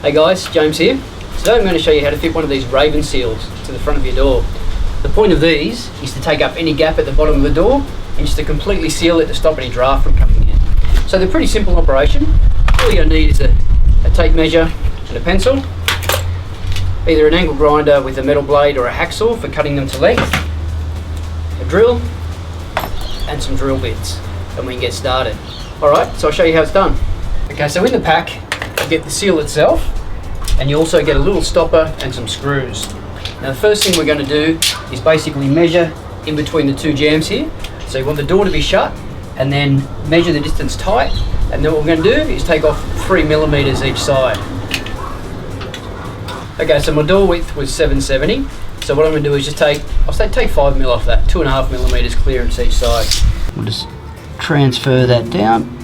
Hey guys, James here. Today I'm going to show you how to fit one of these Raven seals to the front of your door. The point of these is to take up any gap at the bottom of the door and just to completely seal it to stop any draft from coming in. So they're pretty simple operation. All you're going to need is a tape measure and a pencil, either an angle grinder with a metal blade or a hacksaw for cutting them to length, a drill and some drill bits, and we can get started. Alright, so I'll show you how it's done. Okay, so in the pack you get the seal itself, and you also get a little stopper and some screws. Now the first thing we're going to do is basically measure in between the two jambs here. So you want the door to be shut and then measure the distance tight, and then what we're going to do is take off 3 millimeters each side. Okay, so my door width was 770, so what I'm going to do is just take 5 mil off that, 2.5 millimeters clearance each side. We'll just transfer that down.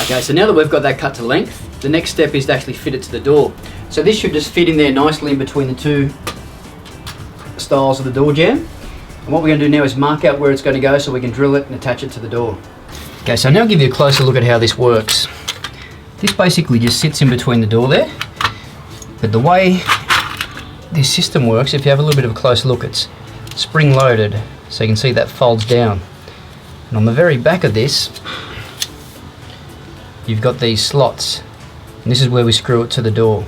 Okay, so now that we've got that cut to length, the next step is to actually fit it to the door. So this should just fit in there nicely in between the two styles of the door jamb. And what we're going to do now is mark out where it's going to go so we can drill it and attach it to the door. Okay, so now I'll give you a closer look at how this works. This basically just sits in between the door there. But the way this system works, if you have a little bit of a close look, it's spring loaded. So you can see that folds down. And on the very back of this, you've got these slots, and this is where we screw it to the door.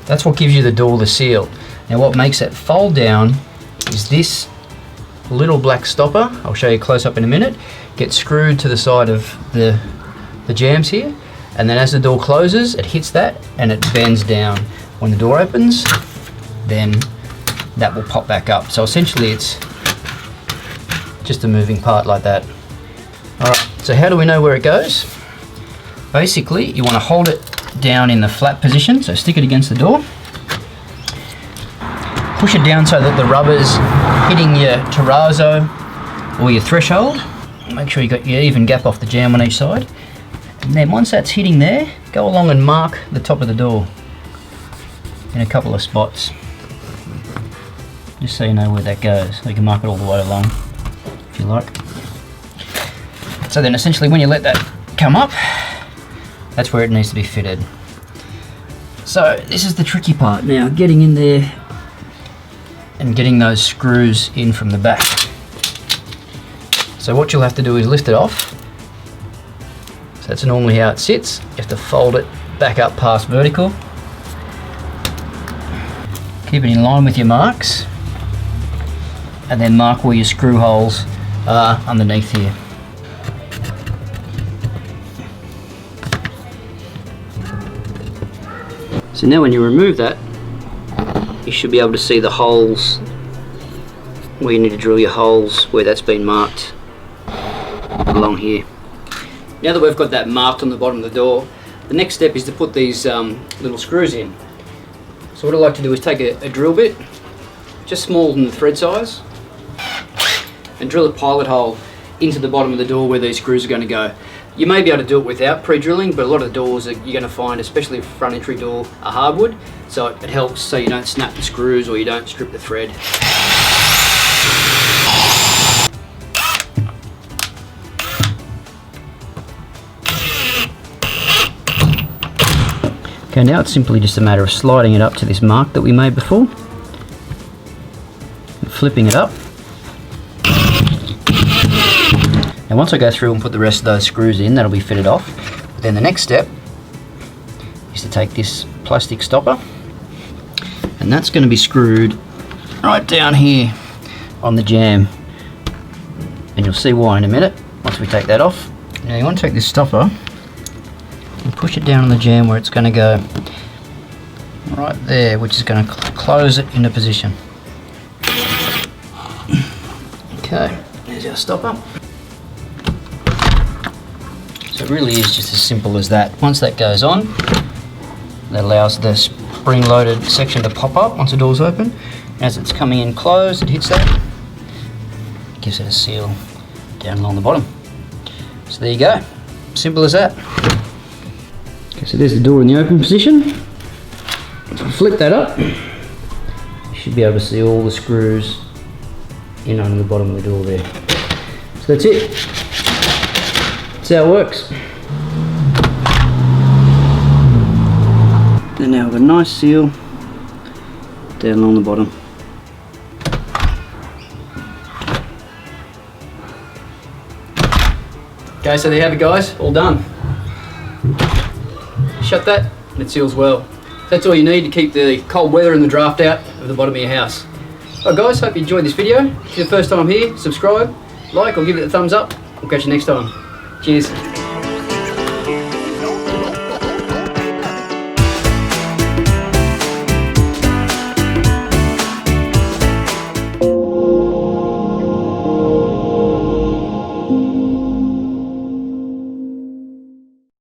That's what gives you the door the seal. Now what makes it fold down is this little black stopper, I'll show you close up in a minute, gets screwed to the side of the jambs here, and then as the door closes it hits that and it bends down. When the door opens, then that will pop back up. So essentially it's just a moving part like that. Alright, so how do we know where it goes? Basically, you want to hold it down in the flat position, so stick it against the door. Push it down so that the rubber's hitting your terrazzo or your threshold. Make sure you got your even gap off the jamb on each side. And then once that's hitting there, go along and mark the top of the door in a couple of spots. Just so you know where that goes. So you can mark it all the way along if you like. So then essentially when you let that come up, that's where it needs to be fitted. So this is the tricky part now, getting in there and getting those screws in from the back. So what you'll have to do is lift it off. So that's normally how it sits. You have to fold it back up past vertical. Keep it in line with your marks, and then mark where your screw holes are underneath here. So now when you remove that, you should be able to see the holes where you need to drill your holes, where that's been marked along here. Now that we've got that marked on the bottom of the door, the next step is to put these little screws in. So what I like to do is take a drill bit, just smaller than the thread size, and drill a pilot hole into the bottom of the door where these screws are going to go. You may be able to do it without pre-drilling, but a lot of the doors that you're going to find, especially a front entry door, are hardwood, so it helps so you don't snap the screws or you don't strip the thread. Okay, now it's simply just a matter of sliding it up to this mark that we made before, and flipping it up. Now once I go through and put the rest of those screws in, that'll be fitted off. Then the next step is to take this plastic stopper, and that's going to be screwed right down here on the jamb, and you'll see why in a minute once we take that off. Now you want to take this stopper and push it down on the jamb where it's going to go right there, which is going to close it into position. Okay, there's our stopper. So it really is just as simple as that. Once that goes on, that allows the spring-loaded section to pop up once the door's open. As it's coming in closed, it hits that, gives it a seal down along the bottom. So there you go, simple as that. Okay, so there's the door in the open position. So flip that up, should be able to see all the screws in under the bottom of the door there. So that's it. That's how it works. And now we've got a nice seal down along the bottom. Okay, so there you have it guys, all done. Shut that and it seals well. That's all you need to keep the cold weather and the draft out of the bottom of your house. Alright guys, hope you enjoyed this video. If you're the first time here, subscribe, like or give it a thumbs up. We'll catch you next time. Cheers.